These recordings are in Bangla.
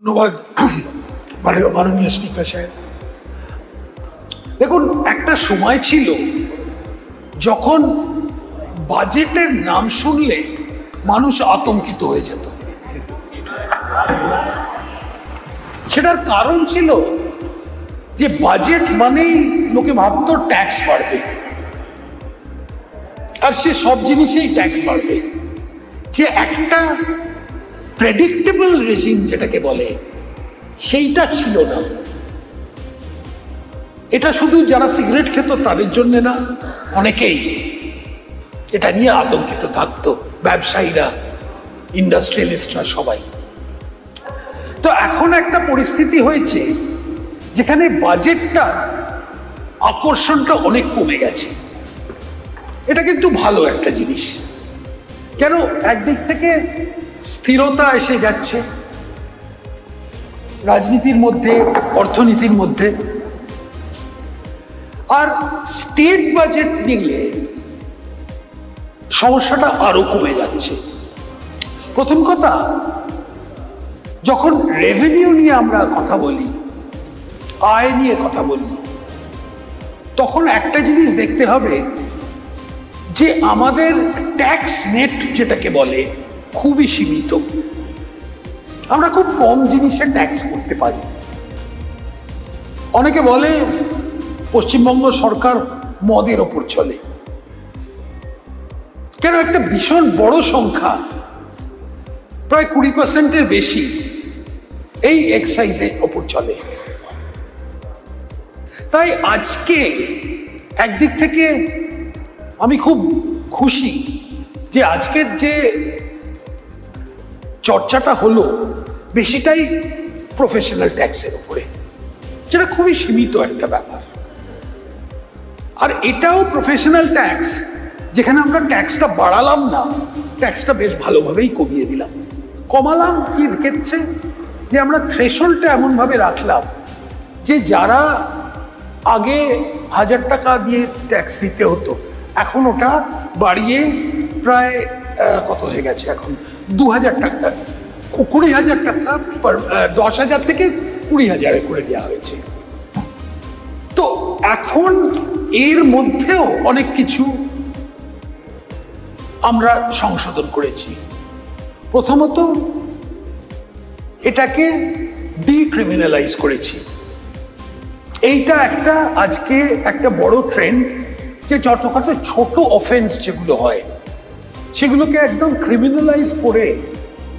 ধন্যবাদ মাননীয় স্পিকার সাহেব। দেখুন, একটা সময় ছিল যখন বাজেটের নাম শুনলে মানুষ আতঙ্কিত হয়ে যেত। সেটার কারণ ছিল যে বাজেট মানেই লোকে ভাবতো ট্যাক্স বাড়বে, আর সে সব জিনিসেই ট্যাক্স বাড়বে। যে একটা প্রেডিক্টেবল রেজিম যেটাকে বলে, সেইটা ছিল না। এটা শুধু যারা সিগারেট খেত তাদের জন্য না, অনেকেই এটা নিয়ে আতঙ্কিত থাকতো, ব্যবসায়ীরা, ইন্ডাস্ট্রিয়ালিস্টরা, সবাই। তো এখন একটা পরিস্থিতি হয়েছে যেখানে বাজেটটা আকর্ষণটা অনেক কমে গেছে। এটা কিন্তু ভালো একটা জিনিস। কেন? একদিক থেকে স্থিরতা এসে যাচ্ছে রাজনীতির মধ্যে, অর্থনীতির মধ্যে। আর স্টেট বাজেট নিলে সমস্যাটা আরো কমে যাচ্ছে। প্রথম কথা, যখন রেভিনিউ নিয়ে আমরা কথা বলি, আয় নিয়ে কথা বলি, তখন একটা জিনিস দেখতে হবে যে আমাদের ট্যাক্স নেট যেটাকে বলে খুবই সীমিত। আমরা খুব কম জিনিসে ট্যাক্স করতে পারি। অনেকে বলে পশ্চিমবঙ্গ সরকার মদের ওপর চলে। কেন? একটা ভীষণ বড় সংখ্যা, প্রায় 20% বেশি এই এক্সাইজের ওপর চলে। তাই আজকে একদিক থেকে আমি খুব খুশি যে আজকের যে চর্চাটা হলো বেশিটাই প্রফেশনাল ট্যাক্সের উপরে, যেটা খুবই সীমিত একটা ব্যাপার। আর এটাও প্রফেশনাল ট্যাক্স যেখানে আমরা ট্যাক্সটা বাড়ালাম না, ট্যাক্সটা বেশ ভালোভাবেই কমিয়ে দিলাম। কমালাম কি ক্ষেত্রে? যে আমরা থ্রেশহোল্ডটা এমনভাবে রাখলাম যে যারা আগে 1000 টাকা দিয়ে ট্যাক্স দিতে হতো, এখন ওটা বাড়িয়ে প্রায় কত হয়ে গেছে এখন, 2000 টাকা, 20,000 টাকা, 10,000 থেকে 20,000 করে দেওয়া হয়েছে। তো এখন এর মধ্যেও অনেক কিছু আমরা সংশোধন করেছি। প্রথমত, এটাকে ডিক্রিমিনালাইজ করেছি। এইটা একটা আজকে একটা বড় ট্রেন্ড যে যতক্ষণ ছোট অফেন্স যেগুলো হয় সেগুলোকে একদম ক্রিমিনালাইজ করে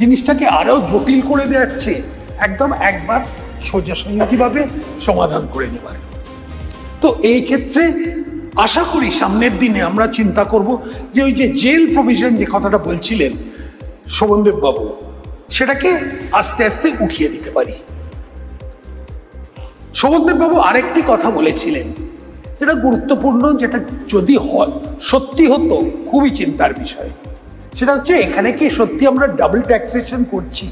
জিনিসটাকে আরো জটিল করে দেওয়াচ্ছে, একদম একবার সোজাসুজিভাবে সমাধান করে নেবার। তো এই ক্ষেত্রে আশা করি সামনের দিনে আমরা চিন্তা করব যে ওই যে জেল প্রভিশন যে কথাটা বলছিলেন শোভনদেব বাবু, সেটাকে আস্তে আস্তে উঠিয়ে দিতে পারি। শোভনদেব বাবু আরেকটি কথা বলেছিলেন যেটা গুরুত্বপূর্ণ, যেটা যদি সত্যি হতো খুবই চিন্তার বিষয়। সেটা হচ্ছে, এখানে কি সত্যি আমরা ডাবল ট্যাক্সেশন করছি?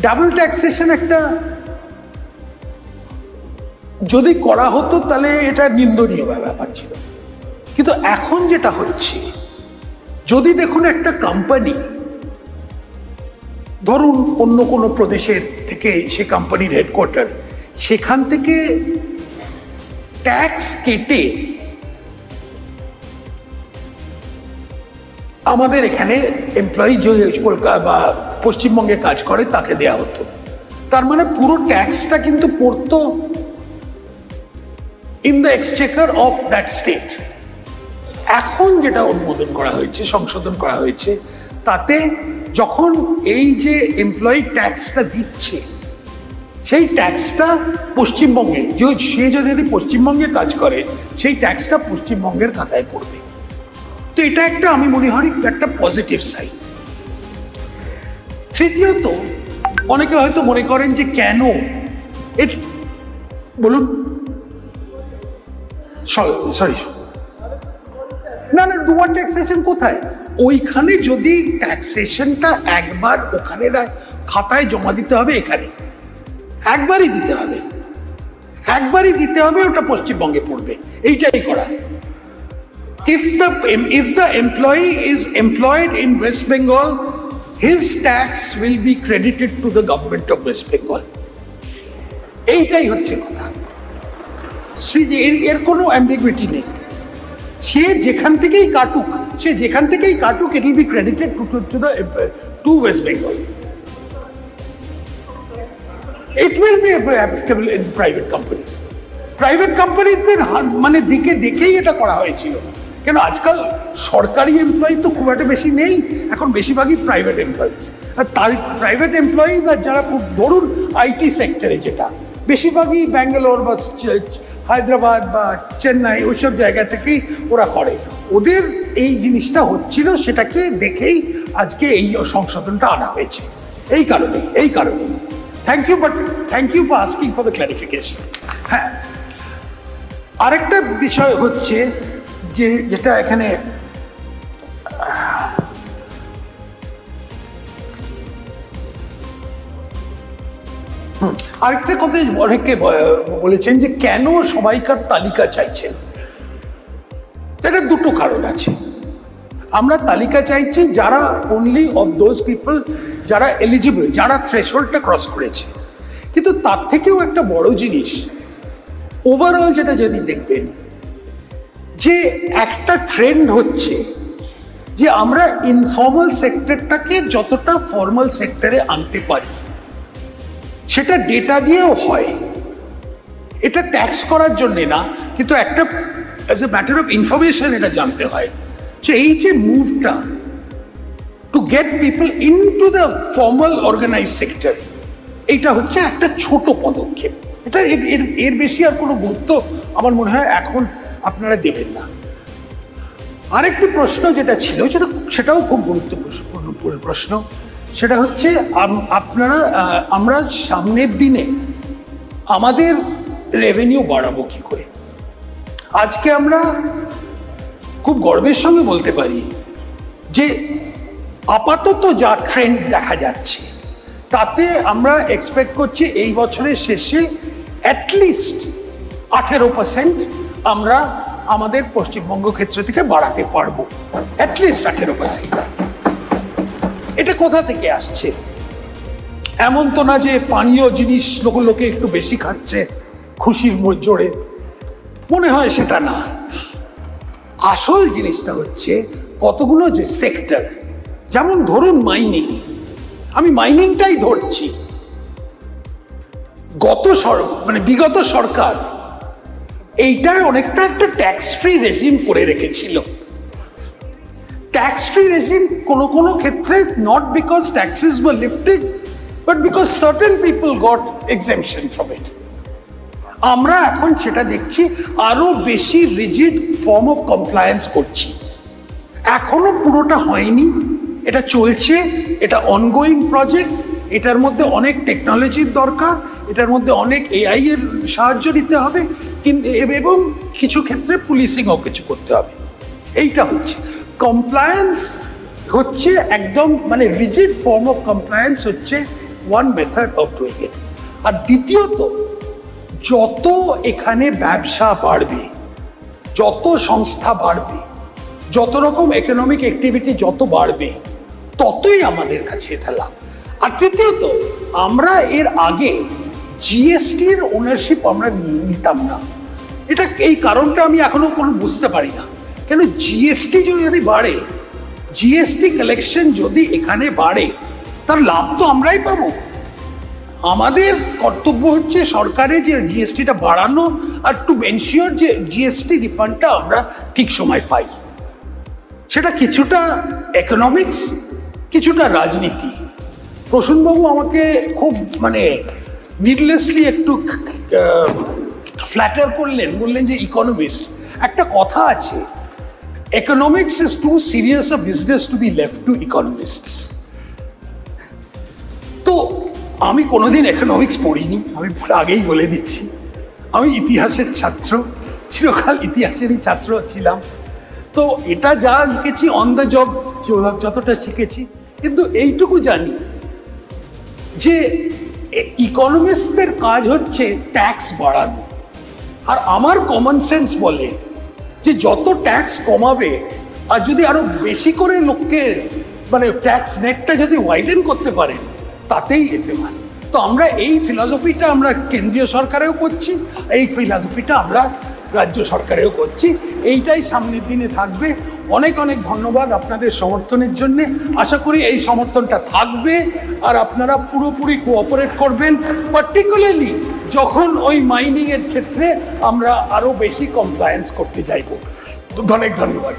ডাবল ট্যাক্সেশন একটা যদি করা হতো তাহলে এটা নিন্দনীয় ব্যাপার ছিল। কিন্তু এখন যেটা হচ্ছে, যদি দেখুন একটা কোম্পানি ধরুন অন্য কোনো প্রদেশের থেকে, সে কোম্পানির হেডকোয়ার্টার, সেখান থেকে ট্যাক্স কেটে আমাদের এখানে এমপ্লয়ি যে কলকাতা বা পশ্চিমবঙ্গে কাজ করে তাকে দেয়া হতো। তার মানে পুরো ট্যাক্সটা কিন্তু পড়তো in the Exchequer of that state. এখন যেটা অনুমোদন করা হয়েছে, সংশোধন করা হয়েছে, তাতে যখন এই যে এমপ্লয়ি ট্যাক্সটা দিচ্ছে, সেই ট্যাক্সটা পশ্চিমবঙ্গে, সে যদি পশ্চিমবঙ্গে কাজ করে, সেই ট্যাক্সটা পশ্চিমবঙ্গের খাতায় পড়বে। তো এটা একটা, আমি মনে হয় একটা পজিটিভ সাইড। তৃতীয়ত, অনেকে হয়তো মনে করেন যে কেন বলুন, সরি, না না, ডুয়াল ট্যাক্সেশন কোথায়? ওইখানে যদি ট্যাক্সেশনটা একবার ওখানে খাতায় জমা দিতে হবে, এখানে একবারই দিতে হবে, একবারই দিতে হবে, ওটা পশ্চিমবঙ্গে পড়বে, এইটাই করা। If the employee is employed in West Bengal his tax will be credited to the government of West Bengal. এইটাই হচ্ছে কথা। এর কোনো অ্যাম্বিগুইটি নেই। সে যেখান থেকেই কাটুক, it will be credited to West Bengal. It will be applicable in private companies. Private কোম্পানিদের মানে দেখেই এটা করা হয়েছিল। কেন আজকাল সরকারি এমপ্লয়ি তো খুব একটা বেশি নেই, এখন বেশিরভাগই প্রাইভেট এমপ্লয়িজ। আর তার প্রাইভেট এমপ্লয়িজ আর যারা খুব ধরুন আইটি সেক্টরে, যেটা বেশিরভাগই ব্যাঙ্গালোর বা হায়দ্রাবাদ বা চেন্নাই ওইসব জায়গা থেকেই ওরা করে, ওদের এই জিনিসটা হচ্ছিল, সেটাকে দেখেই আজকে এই সংশোধনটা আনা হয়েছে। এই কারণেই thank you for asking for the clarification. হ্যাঁ, আরেকটা বিষয় হচ্ছে যেটা এখানে আরেকটা কথা অনেকে বলেছেন যে কেন সবাইকার তালিকা চাইছেন। এটা দুটো কারণ আছে। আমরা তালিকা চাইছি যারা অনলি অফ দোজ পিপল যারা এলিজিবল, যারা থ্রেশহোল্ডটা ক্রস করেছে। কিন্তু তার থেকেও একটা বড় জিনিস ওভারঅল যেটা যদি দেখবেন, যে একটা ট্রেন্ড হচ্ছে যে আমরা ইনফর্মাল সেক্টরটাকে যতটা ফর্মাল সেক্টরে আনতে পারি, সেটা ডেটা দিয়েও হয়। এটা ট্যাক্স করার জন্যে না, কিন্তু একটা as a matter of information এটা জানতে হয় যে এই যে মুভটা to get people into the formal organize sector, এইটা হচ্ছে একটা ছোট পদক্ষেপ। এটা এর বেশি আর কোনো গুরুত্ব আমার মনে হয় এখন আপনারা দেবেন না। আরেকটি প্রশ্ন যেটা ছিল, সেটাও খুব গুরুত্বপূর্ণ প্রশ্ন, সেটা হচ্ছে আমরা সামনের দিনে আমাদের রেভিনিউ বাড়াবো কি করে। আজকে আমরা খুব গর্বের সঙ্গে বলতে পারি যে আপাতত যা ট্রেন্ড দেখা যাচ্ছে, তাতে আমরা এক্সপেক্ট করছি এই বছরের শেষে অ্যাটলিস্ট 18% আমরা আমাদের পশ্চিমবঙ্গ ক্ষেত্র থেকে বাড়াতে পারবো। অ্যাটলিস্ট 18%। এটা কোথা থেকে আসছে? এমন তো না যে পানীয় জিনিস লোকে একটু বেশি খাচ্ছে খুশির জোরে, মনে হয় সেটা না। আসল জিনিসটা হচ্ছে কতগুলো যে সেক্টর, যেমন ধরুন মাইনিং, আমি মাইনিংটাই ধরছি। বিগত সরকার এইটার অনেকটা একটা ট্যাক্স ফ্রি রেজিম করে রেখেছিল। ট্যাক্স ফ্রি রেজিম কোনো ক্ষেত্রে not because taxes were lifted, but because certain people got exemption from it. আমরা এখন সেটা দেখছি আরো বেশি রিজিড ফর্ম অফ কমপ্লায়েন্স করছি। এখনো পুরোটা হয়নি, এটা চলছে, এটা অনগোয়িং প্রজেক্ট। এটার মধ্যে অনেক টেকনোলজির দরকার, এটার মধ্যে অনেক এআই এর সাহায্য নিতে হবে, কিন্তু এবং কিছু ক্ষেত্রে পুলিশিংও কিছু করতে হবে। এইটা হচ্ছে কমপ্লায়েন্স, হচ্ছে একদম রিজিড ফর্ম অফ কমপ্লায়েন্স হচ্ছে one method of doing it. আর দ্বিতীয়ত, যত এখানে ব্যবসা বাড়বে, যত সংস্থা বাড়বে, যত রকম ইকোনমিক অ্যাক্টিভিটি যত বাড়বে, ততই আমাদের কাছে এটা লাভ। আর তৃতীয়ত, আমরা এর আগে জিএসটির ওনারশিপ আমরা নিতাম না। এটা এই কারণটা আমি এখনো কোনো বুঝতে পারি না। কেন জিএসটি যদি বাড়ে, জিএসটি কালেকশন যদি এখানে বাড়ে, তার লাভ তো আমরাই পাবো। আমাদের কর্তব্য হচ্ছে সরকারের যে জিএসটিটা বাড়ানো, আর টু এনশিওর যে জিএসটি রিফান্ডটা আমরা ঠিক সময় পাই। সেটা কিছুটা ইকোনমিক্স, কিছুটা রাজনীতি। প্রসূনবাবু আমাকে খুব নিডলেসলি একটু ফ্ল্যাটার করলেন, বললেন যে ইকোনমিস্ট। একটা কথা আছে, economics is too serious a business to be left to economists. তো আমি কোনোদিন ইকোনমিক্স পড়িনি, আমি আগেই বলে দিচ্ছি। আমি ইতিহাসের ছাত্র, চিরকাল ইতিহাসেরই ছাত্র ছিলাম। তো এটা যা লিখেছি অন দ্য জব যতটা শিখেছি, কিন্তু এইটুকু জানি যে ইকোনমিস্টদের কাজ হচ্ছে ট্যাক্স বাড়ানো। আর আমার কমন সেন্স বলে যে যত ট্যাক্স কমাবে, আর যদি আরো বেশি করে লোককে মানে ট্যাক্স নেটটা যদি ওয়াইডেন করতে পারেন তাতেই এতে হয়। তো আমরা এই ফিলসফিটা আমরা কেন্দ্রীয় সরকারেও করছি, এই ফিলসফিটা আমরা রাজ্য সরকারেও করছি। এইটাই সামনের দিনে থাকবে। অনেক অনেক ধন্যবাদ আপনাদের সমর্থনের জন্যে। আশা করি এই সমর্থনটা থাকবে আর আপনারা পুরোপুরি কোঅপারেট করবেন, পার্টিকুলারলি যখন ওই মাইনিংয়ের ক্ষেত্রে আমরা আরও বেশি কমপ্লায়েন্স করতে চাইব। অনেক ধন্যবাদ।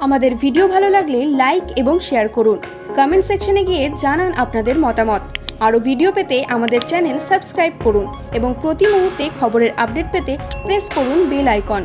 আমাদের ভিডিও ভালো লাগলে লাইক এবং শেয়ার করুন। কমেন্ট সেকশনে গিয়ে জানান আপনাদের মতামত। আরও ভিডিও পেতে আমাদের চ্যানেল সাবস্ক্রাইব করুন এবং প্রতি মুহূর্তে খবরের আপডেট পেতে প্রেস করুন বেল আইকন।